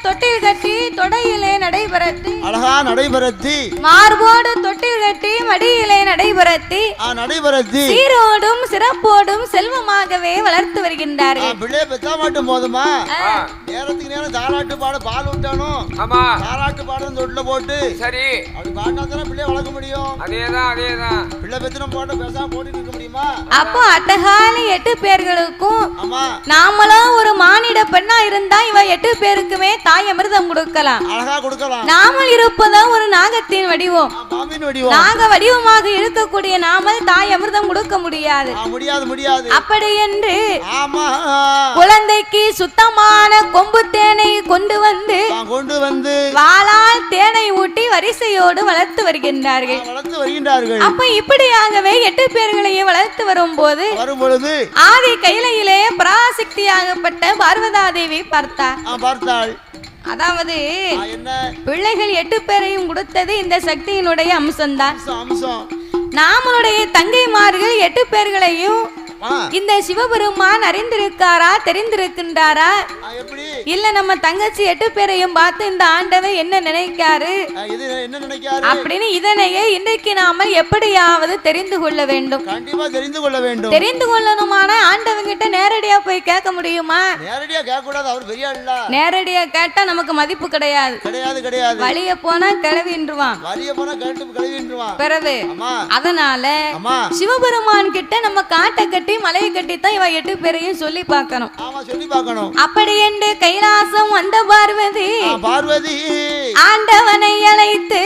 தொட்டில் கட்டி தொடையிலே நடைபெறத்தி அழகா நடைபெறத்தி மார்போடு தொட்டில் கட்டி மடியிலே நடைபெறத்தி சீரோடும் சிறப்போடும் செல்வமாகவே வளர்த்து வருகின்றார்கள். பிள்ளைய பெத்தா மட்டும் போதுமா, நேரத்துக்கு நேரம் தாலாட்டு பாட பால் விட்டானும் தாலாட்டு பாடம் தொட்டில போட்டு சரி அப்படி பாடினா பிள்ளைய வளர்க்க முடியும். அதேதான் பிள்ளை பெத்தனம் போட்டு பேசாம போட்டுட்டு இருக்க முடியுமா? அப்போ அட்டகாலி 8 பேர்களுக்கும் நாமளும் ஒரு மானிட பெண்ணா இருந்தா இவ 8 பேருக்குமே தாய் அமிர்தம் கொடுக்கலாம். அழகா கொடுக்கலாம். நாமல் இருப்பதா ஒரு நாகத்தின் வடிவம். நாக வடிவமாக இருக்கக்கூடிய நாமல் தாய் அமிர்தம் கொடுக்க முடியாது. அப்படி என்று குழந்தைக்கு சுத்தமான கொம்பு தேனை கொண்டு வந்து வாளால் தேனை ஊட்டி வரிசையோடு வளர்த்து வருகின்றார்கள். அப்ப இப்படியாகவே 8 பேர்களையும் வளர்த்து வரும்போது ஆதி கையிலே பராசக்தியாகப்பட்ட பார்வதா தேவி பார்த்தாள். அதாவது பிள்ளைகள் 8 பேரையும் கொடுத்தது இந்த சக்தியினுடைய அம்சம்தான். நாமளுடைய தங்கைமார்கள் 8 பேர்களையும் இந்த சிவபெருமான் அறிந்திருக்காரா, தெரிந்திருக்கின்றாரா, இல்ல நம்ம தங்கச்சி 8 பேரையும் பார்த்து இந்த ஆண்டவர் என்ன நினைக்காரு அப்படின்னு இதனையே இன்றைக்கு நாம எப்படியாவது தெரிந்து கொள்ள வேண்டும். தெரிந்து கொள்ளணுமான ஆண்டவங்கிட்ட நேரடியா போய் கேட்க முடியுமா? நேரடியா கேட்டா நமக்கு மதிப்பு கிடையாது. வழிய போனா கிளவின்றுவான். பிறகு அதனால சிவபெருமான் கிட்ட நம்ம காட்டை கட்டி மலையை கட்டி தான் இவ 8 பேரையும் சொல்லி பார்க்கணும். அப்படி என்று கைலாசம் வந்த பார்வதி ஆண்டவனை அழைத்து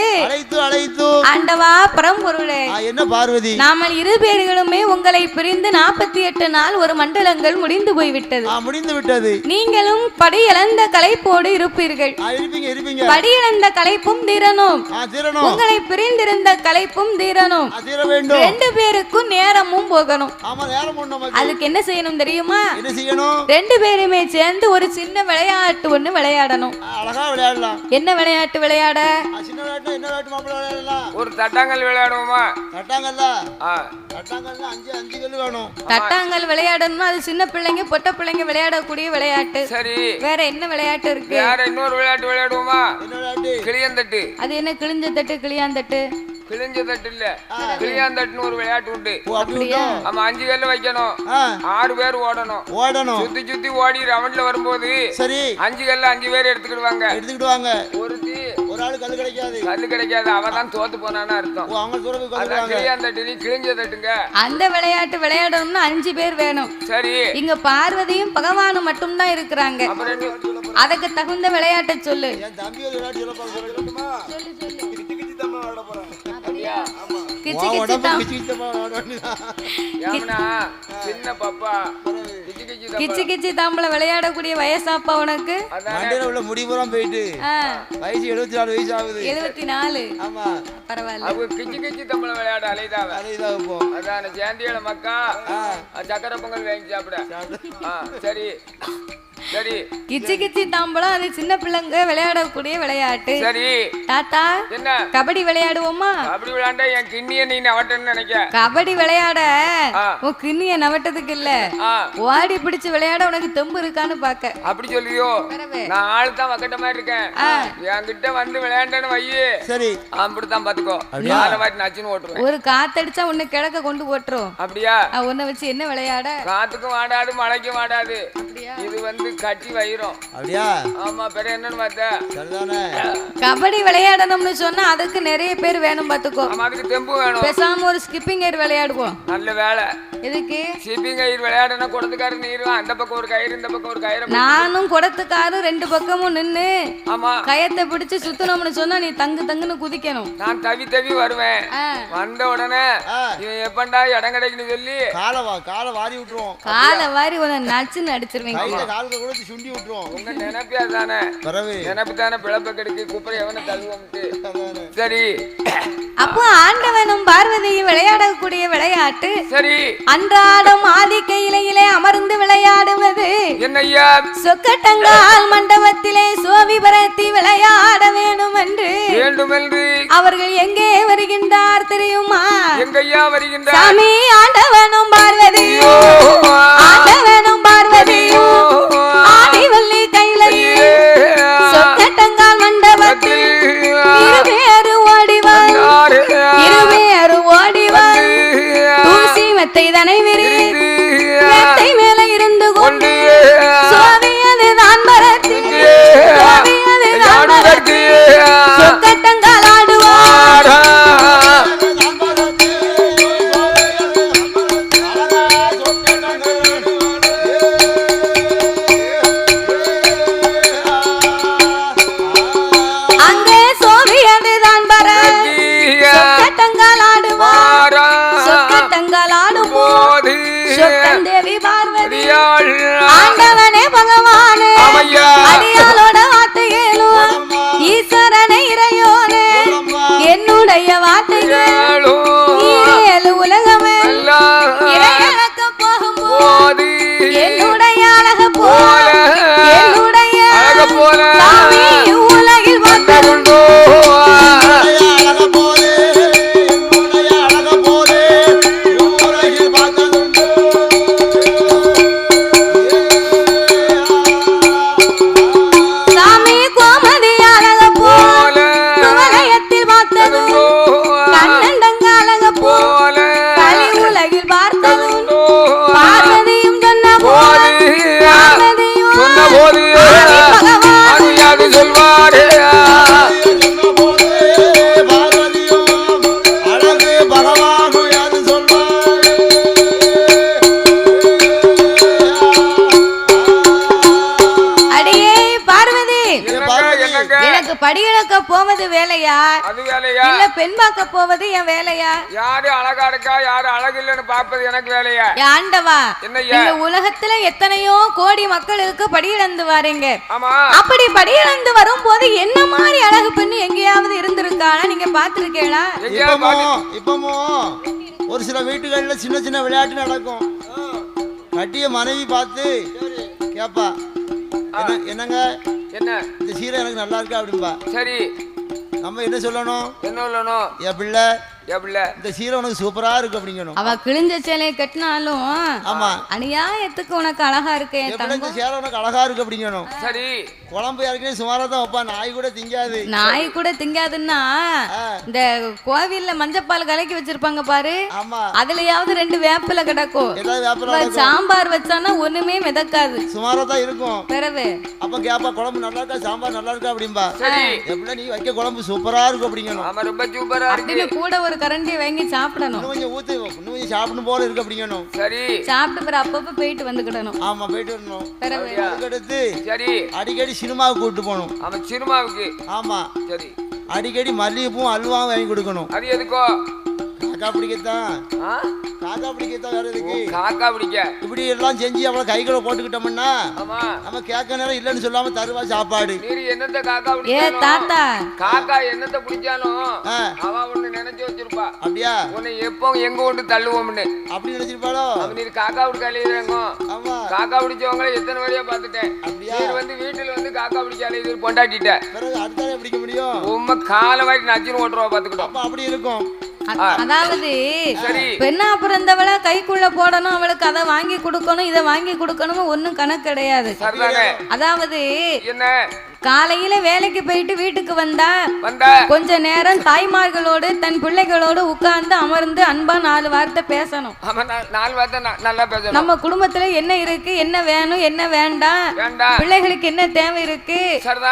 ஆண்டவா பரம்பொருளே, என்ன பார்வதி, நாமல் 2 பேர்களுமே உங்களை பிரிந்து 48 நாள் ஒரு மண்டலங்கள் முடிந்து போய்விட்டது. நீங்களும் படி இழந்த களைப்போடு இருப்பீர்கள். படி இழந்த களைப்பும் தீரணும், உங்களை பிரிந்திருந்த களைப்பும் தீரணும். 2 பேருக்கும் நேரமும் போகணும். அதுக்கு என்ன செய்யணும் தெரியுமா? 2 பேருமே சேர்ந்து ஒரு சின்ன விளையாட்டு ஒண்ணு விளையாடணும். என்ன விளையாட்டு விளையாட? ஒரு தட்டாங்கல் விளையாடுவோமா? தட்டாங்கல் விளையாடணும்னா அது சின்ன பிள்ளைங்க பொட்ட பிள்ளைங்க விளையாடக்கூடிய விளையாட்டு. சரி, வேற என்ன விளையாட்டு இருக்கு? வேற இன்னொரு விளையாட்டு விளையாடுவோமா? கிளியந்தட்டு. அது என்ன கிழிஞ்ச தட்டு கிளியாந்தட்டு? கிழிஞ்ச தட்டு இல்ல, கிளியாந்தட்டுன்னு ஒரு விளையாட்டு உண்டு. ஆமா, 5 கல்லு வைக்கணும், 6 பேர் ஓடணும். சுத்தி சுத்தி ஓடி ரவுண்ட்ல வரும்போது சரி 5 கல்லு 5 பேர் எடுத்துக்கிடுவாங்க. ஒரு ஆளு கல்லு கிடைக்காது, அவதான் தோத்து போனான்னு அர்த்தம். கிளியாந்தட்டு கிழிஞ்ச தட்டுங்க. அந்த விளையாட்டு விளையாடணும்னா 5 பேர் வேணும். சரி, இங்க பார்வதியும் பகவானும் மட்டும் தான் இருக்கிறாங்க. அதுக்கு தகுந்த விளையாட்டை சொல்லு. கிச்சி கிச்சி தாம்பள விளையாடக்கூடிய வயசாப்பா உனக்கு? முடிவுறம் போயிட்டு வயசு 74 வயசு ஆகுது. 74. ஆமா, பரவாயில்ல. கிச்சி கிச்சி தாம்பள விளையாட அலைதாவ போ. அதான ஜெயந்தியில மக்கா சக்கரை பொங்கல் வாங்கி சாப்பிட. சரி சரி, கிச்சி கிச்சி தாம்பளம் அது சின்ன பிள்ளைங்க விளையாடக்கூடிய விளையாட்டு. சரி தாத்தா, என்ன கபடி விளையாடுவோமா? கபடி விளையாண்டா என் கிண்ணிய நீ நவட்டன்னு நினைக்க. கபடி விளையாட உன் கிண்ணிய நவட்டதுக்கு இல்ல, ஓடி பிடிச்சு விளையாட உனக்கு தெம்பு இருக்கான்னு பாக்க. அப்படி சொல்லியோ? நான் ஆளு தான் வக்கட்ட மாதிரி இருக்கேன். என்கிட்ட வந்து விளையாண்டேன்னு வையே, சரி அப்படித்தான் பாத்துக்கோ. நச்சுன்னு ஓட்டுருவேன். ஒரு காத்தடிச்சா உன்னை கிழக்க கொண்டு ஓட்டுரும். அப்படியா? உன்னை வச்சு என்ன விளையாட? காத்துக்கும் வாடாது மழைக்கும் வாடாது. இது வந்து கட்டி வைரோம். அப்படியா? ஆமா. பேர் என்னன்னு பார்த்த? கபடி விளையாடணும்னு சொன்னா அதுக்கு நிறைய பேர் வேணும் பாத்துக்கோ. ஆமா, அதுக்கு தெம்பு வேணும். பேசாம ஒரு ஸ்கிப்பிங் ஏர் விளையாடுவோம். நல்ல வேலை. எதுக்கு ஸ்கிப்பிங் ஏர் விளையாடனா குடத்துக்காரு நீருவான். அந்த பக்கம் ஒரு கயிறு, இந்த பக்கம் ஒரு கயிறு. நானும் குடத்துக்காரு 2 பக்கமும் நின்னு ஆமா கயத்தை பிடிச்சு சுத்தணும்னு சொன்னா நீ தங்குன்னு குதிக்கணும். நான் தவி வருவேன். வந்த உடனே இவன் எப்பண்டா இடம் கிடைக்குன்னு சொல்லி காலை வாரி விட்டுருவோம். காலை வாரி உன்னை நச்சுன்னு அடிச்சிருவீங்க. சுண்டி விட்டுருவோம். உங்க நினைப்பியா தானே? நினைப்பு தானே பிளப்ப கெடுக்கு குப்பரை எவனை தள்ளுவோம்ட்டு. சரி, அப்போ ஆண்டவனும் பார்வதியும் விளையாடக்கூடிய விளையாட்டு. சரி, அன்றாடம் ஆதி கையிலே அமர்ந்து விளையாடுவது என்னையா? சொக்கட்டங்கால் மண்டபத்திலே சோவிபரத்தி விளையாட வேண்டும் என்று அவர்கள் எங்கே வருகின்றார் தெரியுமா? எங்கய்யா வருகின்றார்? சாமி, ஆண்டவனும் பார்வதியோ, ஆண்டவனும் பார்வதியோ ஆதிவள்ளி கையிலே சொக்க இருவேறு ஓடிவா இருவேறு ஓடிவா தூசி மெத்தை தனை விரித்து மெத்தை மேல இருந்து கொண்டு சோவியது தான் பரத்தி சோவியது தான் பரத்தி சொக்கட்டங்கால் ஆடுவார் தேவி பார்வதி ஆண்டவனே பகவானே அடியாளோட வார்த்தை கேளும் ஈஸ்வரனை இறையோனே என்னுடைய வார்த்தை கேளு உலகமே இறையழக்க போகும்போது என்னுடைய அழக போல என்னுடைய சாமி உலகில் பார்த்ததுண்டோ சொல்வாரே படியளக்க போவது வேலையா அது வேலையா இல்ல பெண் பார்க்க போவது என் வேலையா யாரு அழகா இருக்கா யாரு அழகு இல்லன்னு பாப்பது எனக்கு வேலையா ஆண்டவா இந்த உலகத்துல எத்தனையோ கோடி மக்களுக்கு படியிழந்து வாரீங்க அப்படி படியிழந்து வரும்போது என்ன மாதிரி அழகு பெண்ணு எங்கேயாவது இருந்திருக்கானா நீங்க பாத்துருக்கீங்களா இப்பமோ ஒரு சில வீட்டுகள்ல சின்ன சின்ன விளையாட்டு நடக்கும் கட்டிய மனைவி பார்த்து கேப்பா என்னங்க என்ன இந்த சீரை எனக்கு நல்லா இருக்கா அப்படின்பா சரி நம்ம என்ன சொல்லணும் என் பிள்ளை இந்த சீரை உனக்கு சூப்பரா இருக்கு அப்படிங்கணும் அவ கிழிஞ்ச சேலையை கட்டினாலும் ஆமா அநியாயத்துக்கு உனக்கு அழகா இருக்கு இந்த சேலை உனக்கு அழகா இருக்கு அப்படிங்கணும் சரி குழம்பு யாருக்குனே சுமாரா தான் வைப்பா நாய் கூட திங்காதுன்னா இந்த கோவில்ல மஞ்சப்பால் கலக்கி வச்சிருப்பாங்க பாரு அதுலயாவது 2 வேப்பில கிடக்கும் சாம்பார் வச்சானா ஒண்ணுமே மிதக்காது சுமாரா தான் இருக்கும் பிறகு அப்ப கேப்பா குழம்பு நல்லா இருக்கா சாம்பார் நல்லா இருக்கா அப்படின்பா எப்படி நீ வைக்க குழம்பு சூப்பரா இருக்கு அப்படிங்கணும் ரொம்ப சூப்பரா இருக்கு கூட ஒரு கரண்டி வாங்கி சாப்பிடணும் கொஞ்சம் ஊத்து இன்னும் கொஞ்சம் சாப்பிடணும் போல இருக்கு அப்படிங்கணும் சரி சாப்பிட்டு பிறகு அப்பப்ப போயிட்டு வந்துக்கிடணும் ஆமா போயிட்டு வரணும் பிறகு அதுக்கடுத்து சரி அடிக்கடி சினிமாவுக்கு கூட்டு போகணும் ஆமா சினிமாவுக்கு ஆமா சரி அடிக்கடி மல்லிகைப்பூவும் அல்வாவும் வாங்கி கொடுக்கணும் அது எதுக்கோ காக்கா பிடிக்கத்தான் வேற எதுக்கு காக்கா பிடிக்க இப்படி எல்லாம் செஞ்சு அவளை கைகளை போட்டுக்கிட்டோம்னா நம்ம கேட்க நேரம் இல்லன்னு சொல்லாம தருவா சாப்பாடு நீ என்னத்த காக்கா தாத்தா காக்கா என்னத்த பிடிச்சாலும் அவ ஒண்ணு நினைச்சு வச்சிருப்பா அப்படியா உன்னை எப்போ எங்க கொண்டு தள்ளுவோம்னு அப்படி நினைச்சிருப்பாளோ நீ காக்கா பிடிக்க அழியுறாங்க காக்கா பிடிச்சவங்களை எத்தனை வழியா பாத்துட்டேன் நீர் வந்து வீட்டுல வந்து காக்கா பிடிக்க அழியுது பொண்டாட்டிட்ட அடுத்த பிடிக்க முடியும் உண்மை காலை வாட்டி நச்சுன்னு ஓட்டுருவா பாத்துக்கிட்டோம் அப்படி இருக்கும் அதாவது பெண்ணா பிறந்தவளை கைக்குள்ள போடணும் அவளுக்கு அதை வாங்கி கொடுக்கணும் இதை வாங்கி கொடுக்கணும் ஒன்னும் கணக்கு கிடையாது அதாவது காலையில வேலைக்கு போயிட்டு வீட்டுக்கு வந்தா கொஞ்ச நேரம் தாய்மார்களோடு தன் பிள்ளைகளோடு உட்கார்ந்து அமர்ந்து அன்பா 4 வார்த்தை பேசணும். நம்ம குடும்பத்துல என்ன இருக்கு, என்ன வேணும், என்ன வேண்டாம், பிள்ளைகளுக்கு என்ன தேவை இருக்கு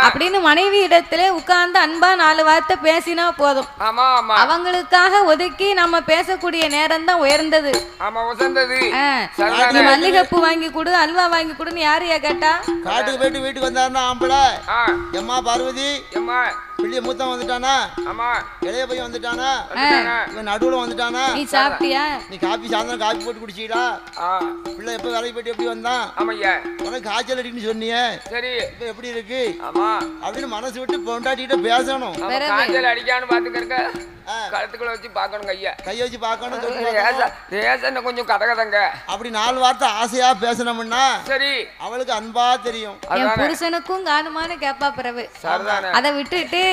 அப்படின்னு மனைவி இடத்துல உட்கார்ந்து அன்பா 4 வார்த்தை பேசினா போதும். அவங்களுக்காக ஒதுக்கி நம்ம பேசக்கூடிய நேரம் தான் உயர்ந்தது. மல்லிகைப்பூ வாங்கி கொடு, அல்வா வாங்கி கொடுன்னு யாரையா கேட்டா? காட்டுக்கு போயிட்டு வீட்டுக்கு வந்தாருன்னா ஆம்பளை எம்மா பார்வதி பிள்ளைய மூத்தம் வந்துட்டானா, இளைய பையன் வந்துட்டானா, இவன் நடுவுல வந்துட்டானா, நீ சாப்பிட்டியா, நீ காபி சாயந்தரம் காபி போட்டு குடிச்சீடா, பிள்ளை எப்ப வேலைக்கு போயிட்டு எப்படி வந்தான், உனக்கு காய்ச்சல் அடிக்குன்னு சொன்னியே, சரி இப்ப எப்படி இருக்கு அப்படின்னு மனசு விட்டு பொண்டாட்டிகிட்ட பேசணும். காய்ச்சல் அடிக்கான்னு பாத்துக்க கழுத்துக்குள்ள வச்சு பாக்கணும், கைய வச்சு பாக்கணும், கொஞ்சம் கதகதங்க அப்படி 4 வார்த்தை ஆசையா பேசணும்னா சரி அவளுக்கு அன்பா தெரியும். புருஷனுக்கும் காணுமான்னு கேப்பா பிறகு அதை விட்டுட்டு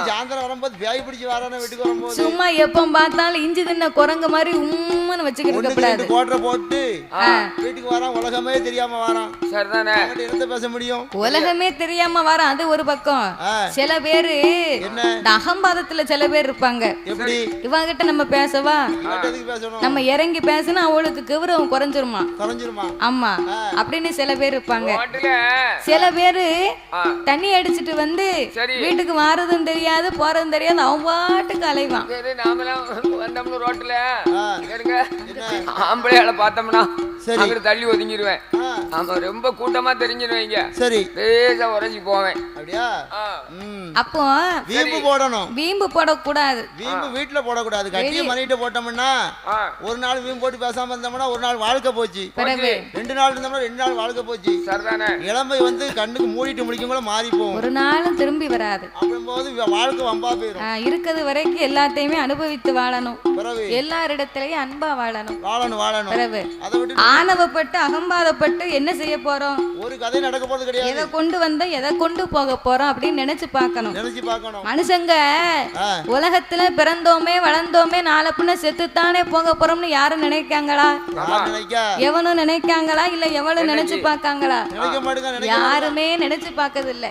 சாயந்தரம் வரும்போது பேய் பிடிச்சு வரானே வீட்டுக்கு வரும்போது சும்மா எப்ப பார்த்தாலும் இஞ்சி தின்ன குரங்கு மாதிரி உம்முன்னு வச்சுக்கிட்டு இருக்கக்கூடாது. கோட்டை போட்டு வீட்டுக்கு வரான், உலகமே தெரியாம வரான். சரிதானே? என்ன பேச முடியும்? உலகமே தெரியாம வரான், அது ஒரு பக்கம். சில பேரு இந்த அகம்பாதத்துல சில பேர் இருப்பாங்க. எப்படி இவங்கிட்ட நம்ம பேசவா, நம்ம இறங்கி பேசினா அவளுக்கு கௌரவம் குறைஞ்சிருமா. ஆமா, அப்படின்னு சில பேர் இருப்பாங்க. சில பேரு தண்ணி அடிச்சிட்டு வந்து வீட்டுக்கு வாரதும் தெரியாது போறதும் தெரியாது, அவன் பாட்டுக்கு அலைவான். ரோட்ல ஆம்பளையால பார்த்தோம்னா தள்ளி ஒதுங்கிடுவேன். ஆமா, ரொம்ப கூட்டமா தெரிஞ்சிருவீங்க. சரி, பேச உரைஞ்சி போவேன். அப்படியா? அப்போ வீம்பு போடணும். வீம்பு போடக்கூடாது. வீம்பு வீட்டுல போடக்கூடாது. கட்டிய மணிட்டு போட்டோம்னா ஒரு நாள் வீம்பு போட்டு பேசாம இருந்தோம்னா ஒரு நாள் வாழ்க்கை போச்சு. 2 நாள் இருந்தோம்னா 2 நாள் வாழ்க்கை போச்சு. சரிதானே? இளமை வந்து கண்ணுக்கு மூடிட்டு முடிக்கும் கூட மாறி போகும். ஒரு நாளும் திரும்பி வராது. அப்படிங்கும்போது வாழ்க்கை வம்பா போயிடும். இருக்கிறது வரைக்கும் எல்லாத்தையுமே அனுபவித்து வாழணும். எல்லாரிடத்திலையும் அன்பா வாழணும். அதை விட்டு ஆணவப்பட்டு அகம்பாதப்பட்டு என்ன செய்ய போறோம்? ஒரு கதை நடக்க போறது கிடையாது. எதை கொண்டு வந்த எதை கொண்டு போக போறோம் அப்படின்னு நினைச்சு பார்க்கணும். மனுஷங்க உலகத்துல பிறந்தோமே வளர்ந்தோமே நாளை பின்ன செத்துத்தானே போக போறோம்னு யாரும் நினைக்காங்களா? எவனும் நினைக்காங்களா? இல்ல எவனும் நினைச்சு பார்க்காங்களா? யாருமே நினைச்சு பார்க்கறது இல்ல.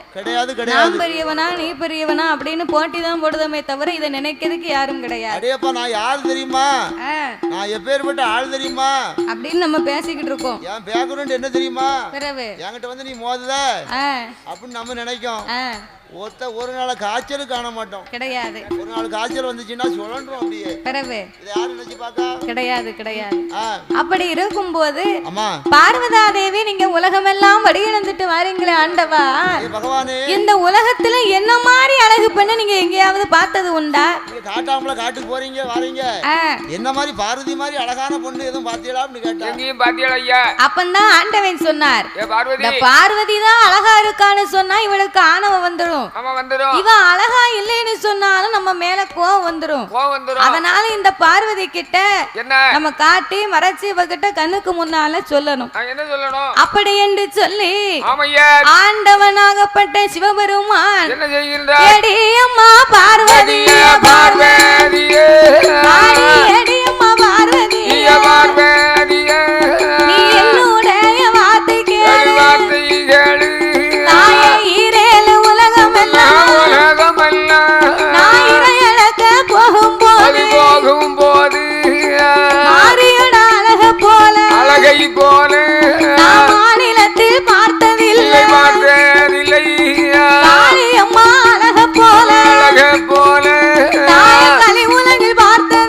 நான் பெரியவனா நீ பெரியவனா அப்படின்னு போட்டி தான் போடுதமே தவிர இதை நினைக்கிறதுக்கு யாரும் கிடையாது. நான் யாரு தெரியுமா, நான் எப்பேற்பட்ட ஆள் தெரியுமா அப்படின்னு நம்ம பேசிக்கிட்டு இருக்கோம். என் பேக்ரவுண்ட் என்ன தெரியுமா, என்கிட்ட வந்து நீ மோதுத அப்படின்னு நம்ம நினைக்கும். ஒரு நாள் காய்ச்சல் காண மாட்டோம். கிடையாது. ஒரு நாள் காய்ச்சல் வந்துச்சுன்னா சுழன்றோம் அப்படியே. பிறகு இத யாரு நினைச்சு பாக்கா? கிடையாது கிடையாது. அப்படி இருக்கும்போது பார்வதா தேவி நீங்க உலகமெல்லாம் வடியிழந்துட்டு வாரீங்களே ஆண்டவா பகவானே, இந்த உலகத்துல என்ன மாதிரி அழகு பெண்ண நீங்க எங்கேயாவது பார்த்தது உண்டா? நீங்க காட்டாமல காட்டுக்கு போறீங்க வாரீங்க, என்ன மாதிரி பார்வதி மாதிரி அழகான பொண்ணு எதுவும் பாத்தீங்களா அப்படின்னு கேட்டா. எங்கேயும் பாத்தீங்களா ஐயா? அப்பந்தான் ஆண்டவன் சொன்னார், இந்த பார்வதி தான் அழகா இருக்கான்னு சொன்னா இவளுக்கு ஆணவம் வந்துடும். இவன் அழகா இல்லைன்னு சொன்னாலும் நம்ம மேல கோவம் வந்துரும். அதனால இந்த பார்வதி கிட்ட நம்ம காட்டி மறைச்சு இவகிட்ட கண்ணுக்கு முன்னால சொல்லணும். அப்படி என்று சொல்லி ஆண்டவனாகப்பட்ட சிவபெருமான் எடியம்மா பார்வதியே பார்வதியே எடியம்மா பார்வதியே பார்வதியே நீ என்னுடைய வார்த்தை கேளு தாயே ஈரேழு போகும்போது அழகை போல மாநிலத்தில் பார்த்ததில்லை அம்மா அழக போல கலி உலகில் பார்த்தது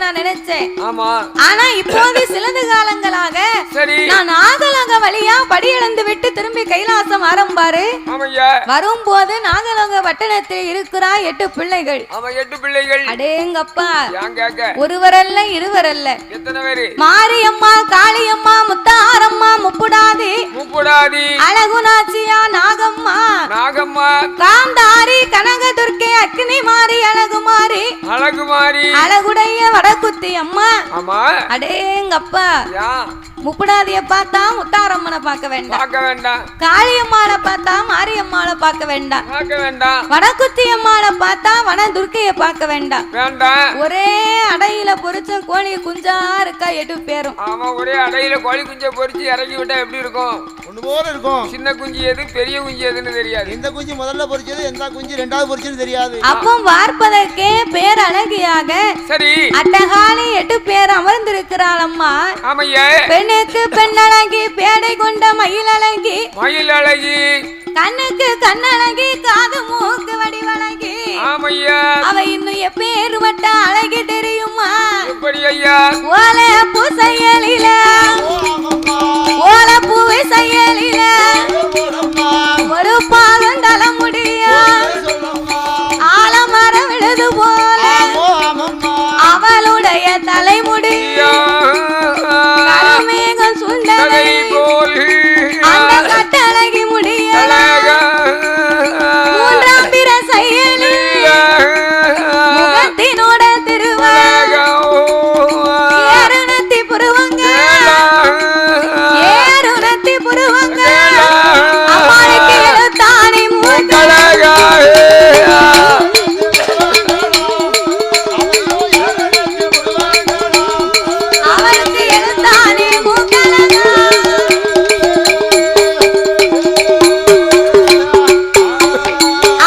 நான் நினைச்சேன். ஆமா. ஆனா இப்போது சிலது காலங்களாக சரி நான் நாகலோக வழியா படி இழந்து விட்டு திரும்பி கைலாசம் ஆரம்பாரு. ஆமையா. வரும்போது நாகலோக பட்டணத்தில் இருக்கிறா 8 பிள்ளைகள். ஆமா 8 பிள்ளைகள். அடேங்கப்பா. யாங்க ஒருவரல்ல இருவரல்ல. எத்தனை பேரு? மாரியம்மா, காளியம்மா, முத்தாரம்மா, முப்புடாதி, அழகுநாச்சியா, நாகம்மா, காந்தாரி, கனகதுர்க்கை, அக்னி மாறி, அழகுமாரி, அழகுடைய வடக்குத்தி அம்மா. அடேங்கப்பா. முப்புடாதிய பார்த்தா முத்தாரம்மனை பார்க்க வேண்டாம், காளியம்மாளை பார்த்தா மாரியம்மாளை பார்க்க வேண்டாம், வடக்குத்தி அம்மாளை பார்த்தா வன துர்க்கைய பார்க்க வேண்டாம். ஒரே அடையில பொரிச்ச கோழி குஞ்சா இருக்கா 8 பேரும். ஆமா, ஒரே அடையில கோழி குஞ்சை பொரிச்சு இறக்கி விட்டா எப்படி இருக்கும்? ஒண்ணு போல இருக்கும். சின்ன குஞ்சு எது பெரிய குஞ்சு எதுன்னு தெரியாது. எந்த குஞ்சு முதல்ல பொரிச்சது, எந்த குஞ்சு ரெண்டாவது பொரிச்சது தெரியாது. அப்போ பார்ப்பதற்கே பேர் அழகியாக சரி அட்டகாலி 8 பேர் அமர்ந்திருக்கிறாள் அம்மா. ஆமையா. பெண்ணுக்கு பெண்ணழகி, பேடை கொண்ட மயில் அழகி, கண்ணுக்கு கண்ணழகி, காது மூக்கு வடிவழகி. ஆமையா. அவ இன்னும் எப்பேரு வட்ட அழகி தெரியுமா? எப்படி ஐயா? ஓலை பூ செயலில, ஓலை பூவை செயலில ஒரு பாகம் தல முடியா, ஆலமரம் விழுது போல அவளுடைய தலைமுடியா, கருமேகம் சுண்டலை அந்த கட்டழகி முடிய, மூன்றாம் பிற செயலி முகத்தினோட திருவங்க, ஏறுநத்தி புருவங்க, ஏறுநத்தி புருவங்க, அம்மாளுக்கு எழுத்தாணி மூக்கழகா, அவளுக்கு எழுத்தாணி மூக்கழகா.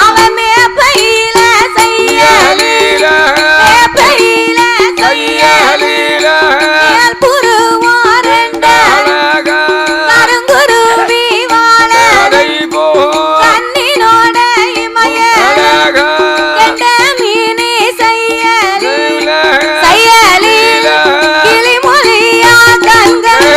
அவன் மேப்பையில செய்யலீல, மேப்பையில செய்யலீல, மேல் புருவம் ரெண்டழகா, கருங்குருவி வாழ கண்ணினோட இமய, கெண்ட மீனி செய்யலீல, செய்யலீல, கிளிமொழியா கண்கள்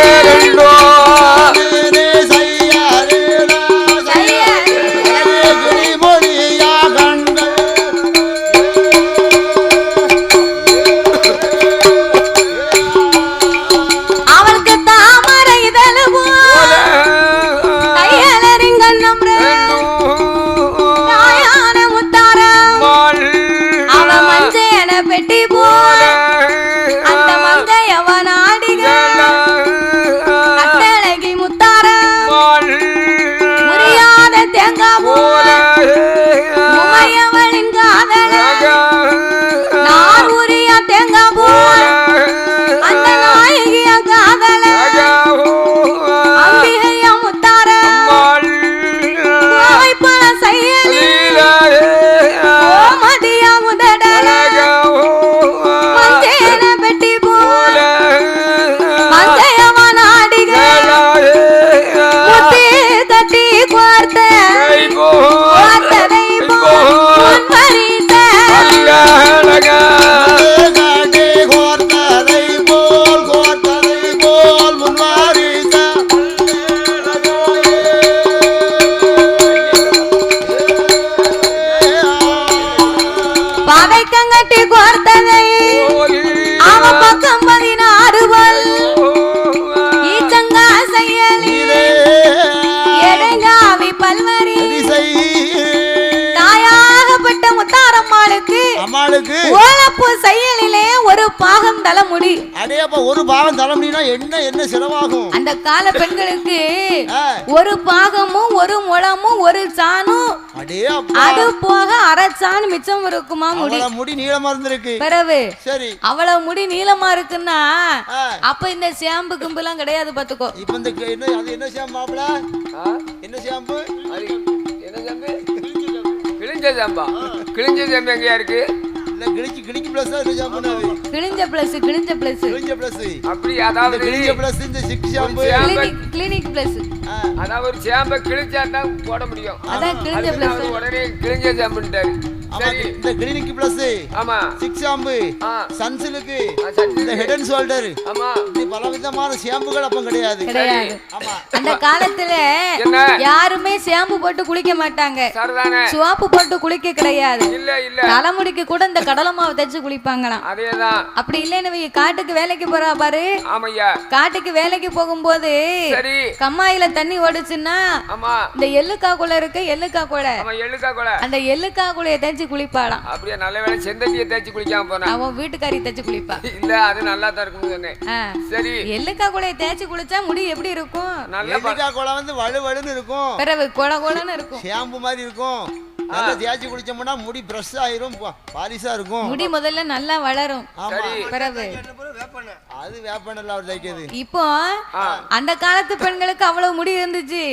அவளுக்கு தாமரை இதழு போல கையலறிங்கண்ணம் தாயான முத்தாரம், அவ மஞ்சேன பெட்டி போல அந்த மங்கையவன் ஆடிகள், அட்டழகி முத்தாரம் முறியாத தேங்காய் போல உமையவளின் காதல, நான் உரிய தேங்காய் போல அந்த நாயகிய காதல, அம்பிகைய முத்தாரம் கோவைப்பழ செயலி கோமதிய உதடல, மஞ்சேன பெட்டி போல மங்கையவன் ஆடிகள், முத்தி தட்டி கோர்த்ததை போல் பறித்த பாதைக்கங்கட்டி கோர்த்ததை அவ பக்கம் 16 பல் ஈச்சங்கா செயலி எடங்காவி பல்வரி தாயாகப்பட்ட முத்தாரம்மாளுக்கு ஓலப்பூ செயலிலே ஒரு பாகம் தலைமுடி. அடேப்பா, ஒரு பாகம் தலைமுடினா என்ன செலவாகும்? அந்த கால பெண்களுக்கு ஒரு பாகமும் ஒரு முழமும் ஒரு சாணும், அது போக அரை சாண் மிச்சம் இருக்குமா முடி. முடி நீளமா இருந்திருக்கு. பிறகு சரி, அவ்வளவு முடி நீளமா இருக்குன்னா அப்ப இந்த ஷாம்பு கும்பெல்லாம் கிடையாது பாத்துக்கோ. இப்ப இந்த என்ன ஷாம்பு மாப்ள? என்ன ஷாம்பு? என்ன ஷாம்பு? கிழிஞ்ச ஷாம்பா? கிழிஞ்ச ஷாம்பு எங்கயா இருக்கு? இல்ல கிழிஞ்ச பிளஸ் என்ன ஷாம்புனா? கிழிஞ்ச பிளஸ் அப்படி. அதாவது கிழிஞ்ச பிளஸ் இந்த சிக் ஷாம்பு, கிளினிக் பிளஸ். அதாவது ஒரு ஷாம்பை கிழிச்சா தான் போட முடியும். அதான் கிழிஞ்ச பிளஸ். உடனே கிழிஞ்ச ஷாம்புன்றாரு. இந்த கிளினிக் பிளஸ் ஆமா சிக்ஸ் ஷாம்பு சன்சிலுக்கு இந்த ஹெட் அண்ட் ஷோல்டர் ஆமா இது பலவிதமான ஷாம்புகள் அப்ப கிடையாது ஆமா அந்த காலத்துல யாருமே ஷாம்பு போட்டு குளிக்க மாட்டாங்க சரிதானே சோப்பு போட்டு குளிக்க கிடையாது இல்ல இல்ல தலைமுடிக்கு கூட இந்த கடலை மாவு தேய்ச்சு குளிப்பாங்களாம் அதேதான் அப்படி இல்லைன்னு காட்டுக்கு வேலைக்கு போறா பாரு ஆமையா காட்டுக்கு வேலைக்கு போகும்போது சரி கம்மாயில தண்ணி ஓடுச்சுன்னா ஆமா இந்த எள்ளுக்காக்குள்ள இருக்கு எள்ளுக்காக்குள்ள ஆமா எள்ளுக்காக்குள்ள அந்த எள்ளுக்காக்குள்ளைய தேய்ச்சி குளிப்பாளாம் அப்படியே நல்ல வேளை செந்தட்டியை தேய்ச்சி குளிக்காம போனா அவன் வீட்டுக்காரி தேய்ச்சி குளிப்பா இல்ல அது நல்லா தான் இருக்கும்னு சொன்னேன் சரி எள்ளுக்காக்குள்ளைய தேய்ச்சி குளிச்சா முடி எப்படி இருக்கும் நல்ல எள்ளுக்காக்குள்ள வந்து வழுவழுன்னு இருக்கும் பிறகு கொல கொலன்னு இருக்கும் ஷாம்பு மாதிரி இருக்கும் நல்லா தேய்ச்சி குளிச்சோம்னா முடி பிரஷ் ஆயிரும் பாலிஷா இருக்கும் முடி முதல்ல நல்லா வளரும் பிறகு அது வேப்பனல்ல அவர் தேய்க்கிறது இப்போ அந்த காலத்து பெண்களுக்கு அவ்வளவு முடி இருந்துச்சு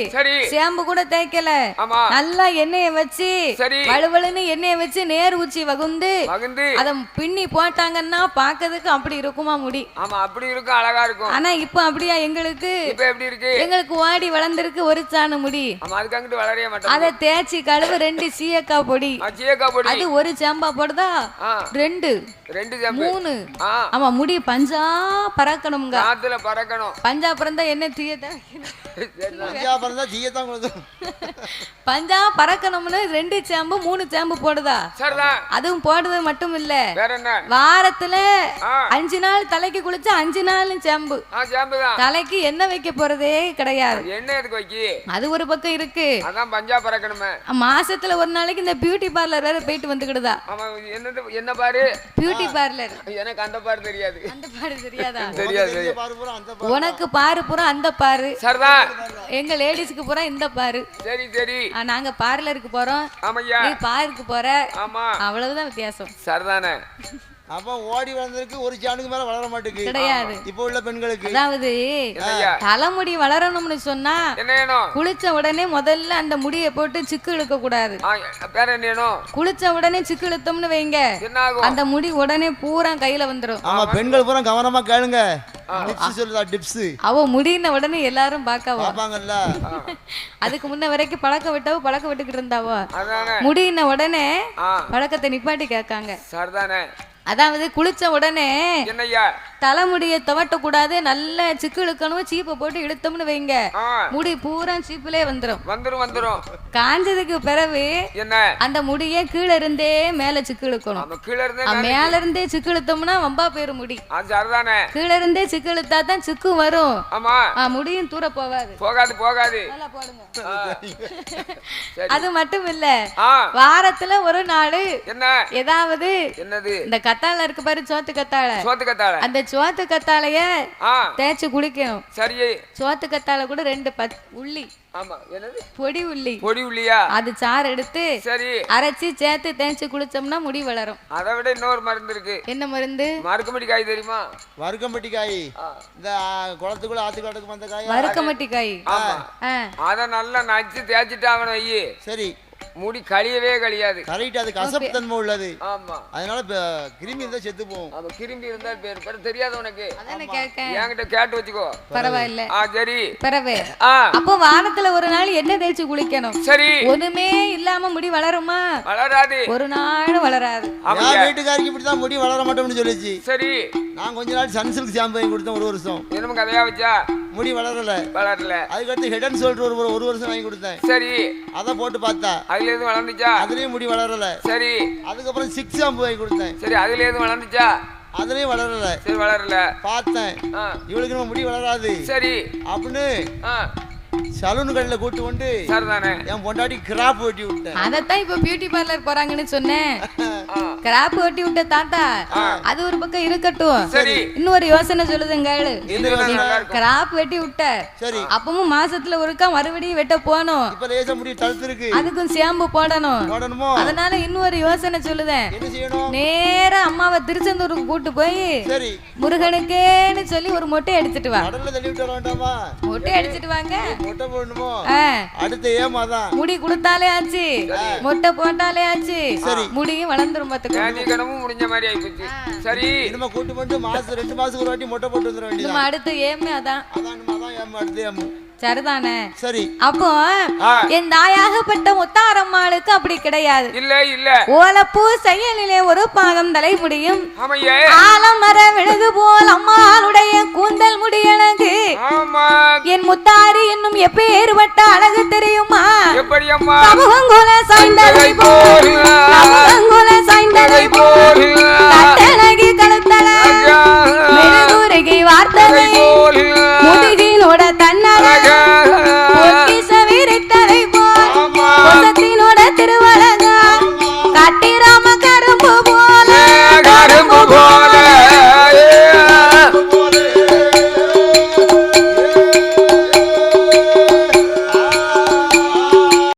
ஷாம்பு கூட தேய்க்கல நல்லா எண்ணெய வச்சு வழுவழுன்னு எண்ணெய வச்சு நேர் ஊச்சி வகுந்து அத பின்னி போட்டாங்கன்னா பாக்கிறதுக்கு அப்படி இருக்குமா முடி ஆமா அப்படி இருக்கும் அழகா இருக்கும் ஆனா இப்போ அப்படியா எங்களுக்கு இப்போ எப்படி இருக்கு எங்களுக்கு வாடி வளர்ந்திருக்கு ஒரு சாணு முடி ஆமா அதுக்கு அங்கிட்டு வளரவே மாட்டோம் அத தேய்ச்சி கழுவு 2 சீயக்கா பொடி அது ஒரு சாம்பா போடுதா 2 3 ஆமா முடி பஞ்சா பறக்கணும்ங்க காத்துல பறக்கணும் பஞ்சா பறந்தா என்ன தீயதா பஞ்சா பறந்தா தீயதான் கொடுக்கும் பஞ்சா பறக்கணும்னு 2 சாம்பு 3 சாம்பு போடுதா சரிதான் அதுவும் போடுறது மட்டும் இல்ல வேற என்ன வாரத்துல 5 நாள் தலைக்கு குளிச்சா 5 நாள் சாம்பு தலைக்கு எண்ணெய் வைக்க போறதே கிடையாது எண்ணெய் எதுக்கு வைக்கி அது ஒரு பக்கம் இருக்கு அதான் பஞ்சா பறக்கணுமே மாசத்துல ஒரு நாளைக்கு இந்த பியூட்டி பார்லர் வேற போயிட்டு வந்துக்கிடுதா ஆமா என்ன பாரு பியூட்டி பார்லர் எனக்கு அந்த பாரு தெரியாது அந்த பாரு தெரியாதா தெரியாது உனக்கு பாரு பூரா அந்த பாரு சரிதான் எங்க லேடிஸ்க்கு பூரா இந்த பாரு சரி சரி நாங்க பார்லருக்கு போறோம் ஆமையா நீ பாருக்கு போற ஆமா அவ்வளவுதான் வித்தியாசம் சரிதானே அப்ப ஓடி வளர்ந்ததுக்கு ஒரு சாணுக்கு மேல வளர மாட்டேங்குது கிடையாது இப்போ உள்ள பெண்களுக்கு அதாவது தலைமுடி வளரணும்னு சொன்னா என்ன குளிச்ச உடனே முதல்ல அந்த முடியை போட்டு சிக்கு இழுக்க கூடாது வேற என்ன குளிச்ச உடனே சிக்கு இழுத்தோம்னு வைங்க அந்த முடி உடனே பூரா கையில வந்துரும் ஆமா பெண்கள் பூரா கவனமா கேளுங்க அவ முடின உடனே எல்லாரும் பாப்பாங்கல்ல அதுக்கு முன்ன வரைக்கும் பழக்க விட்டுக்கிட்டு இருந்தாவோ முடின உடனே பழக்கத்தை நிப்பாட்டி கேட்காங்க அதாவது குளிச்ச உடனே தலைமுடியை துவட்ட கூடாது நல்ல சிக்கு இழுக்கணும் சீப்பை போட்டு இழுத்தோம்னு வைங்க முடி பூரா சீப்புலே வந்துரும் காஞ்சதுக்கு பிறகு அந்த முடிய கீழே இருந்தே மேல சிக்கு இழுக்கணும் மேல இருந்தே சிக்கு இழுத்தோம்னா வம்பா பேரு முடி கீழே இருந்தே சிக்கு இழுத்தா தான் சிக்கு வரும் முடியும் தூர போகாது அது மட்டும் இல்ல வாரத்துல ஒரு நாள் ஏதாவது இந்த கத்தாழை இருக்கு பாரு சோத்து கத்தாழை அந்த சோத்து கத்தாழைய தேய்ச்சி குளிக்கணும் சரி சோத்து கத்தாழை கூட 2 உள்ளி ஆமா என்னது பொடி உள்ளியா அது சாறு எடுத்து சரி அரைச்சி சேர்த்து தேய்ச்சி குளிச்சோம்னா முடி வளரும் அதை விட இன்னொரு மருந்து இருக்கு என்ன மருந்து மருக்கமட்டி காய் தெரியுமா மருக்கமட்டி காய் இந்த குளத்துக்குள்ள ஆத்துக்காட்டுக்கு வந்த காய் மருக்கமட்டி காய் அத நல்லா நச்சு தேய்ச்சிட்டு அவன வையி சரி முடி கழியவே கழியாது கரெக்ட் அது கசப்பு தன்மை உள்ளது ஆமா அதனால கிருமி இருந்தா செத்து போகும் அது கிருமி இருந்தா பேர் தெரியாது உனக்கு அதானே கேட்க என்கிட்ட கேட்டு வச்சுக்கோ பரவாயில்லை சரி பரவே அப்போ வாரத்துல ஒரு நாள் என்ன தேய்ச்சி குளிக்கணும் சரி ஒண்ணுமே இல்லாம முடி வளருமா வளராது ஒரு நாள் வளராது வீட்டுக்காரிக்கு இப்படிதான் முடி வளர மாட்டோம்னு சொல்லிச்சு சரி நான் கொஞ்ச நாள் சன்சில்க் ஷாம்பு வாங்கி கொடுத்தேன் 1 வருஷம் என்னமோ கதையா வச்சா முடி வளரல அதுக்கடுத்து ஹெட் அண்ட் ஷோல்டர் 1 வருஷம் வாங்கி கொடுத்தேன் சரி அத போட்டு பார்த்தா அதுல எதுவும் வளர்ந்துச்சா அதுலயும் முடி வளரல சரி அதுக்கப்புறம் 6 ஷாம்பு வாங்கி கொடுத்தேன் சரி அதுல எதுவும் வளர்ந்துச்சா அதுலயும் வளரல சரி வளரல பார்த்தேன் இவளுக்கு நம்ம முடி வளராது சரி அப்படின்னு சலூன் கடையில கூட்டு கொண்டு சரிதானே என் பொண்டாட்டி கிராப் வெட்டி விட்டேன் அதத்தான் இப்ப பியூட்டி பார்லர் போறாங்கன்னு சொன்னேன் கிராப் வெட்டி விட்ட தாத்தா அது ஒரு பக்கம் இருக்கட்டும் சரி இன்னொரு யோசனை சொல்லுதுங்க கிராப் வெட்டி விட்ட சரி அப்பவும் மாசத்துல ஒருக்கா மறுபடியும் வெட்ட போகணும் இப்ப லேசா முடி தடுத்துருக்கு அதுக்கும் ஷாம்பு போடணுமோ அதனால இன்னொரு யோசனை சொல்லுதேன் என்ன செய்யணும் நேரா அம்மாவை திருச்செந்தூருக்கு கூட்டு போய் சரி முருகனுக்கேன்னு சொல்லி ஒரு மொட்டை எடுத்துட்டு வா கடல்ல தள்ளி விட்டு வேண்டாமா மொட்டை எடுத்துட்டு வாங்க மொட்டை போடணுமோ அடுத்த ஏமாதான் முடி குடுத்தாலே ஆச்சு மொட்டை போட்டாலே ஆச்சு சரி முடியும் வளர்ந்துரும் பாத்துக்கணும் முடிஞ்ச மாதிரி ஆயிடுச்சு சரி இனிமே கூட்டு போட்டு மாசம் 2 மாசத்துக்கு ஒரு வாட்டி மொட்டை போட்டு வந்துட வேண்டியது அடுத்த ஏமே அதான் சரிதானே? சரி. அப்போ என் தாயாகப்பட்ட முத்தாரம்மாளுக்கு அப்படி கிடையாது. இல்ல இல்ல. ஓலப்பூ செயலிலே ஒரு பாகம் தலை முடியும். ஆமையே. ஆலமர விழுது போல் அம்மாளுடைய கூந்தல் முடியனக்கு. ஆமா. என் முத்தாரி என்னும் எப்பேறுபட்ட அழகு தெரியுமா? எப்படி அம்மா? கமுகங்குல சாய்ந்ததை போல், கமுகங்குல சாய்ந்ததை போல், கட்டழகி கழுத்தழ மெழுகுருகி வார்த்ததை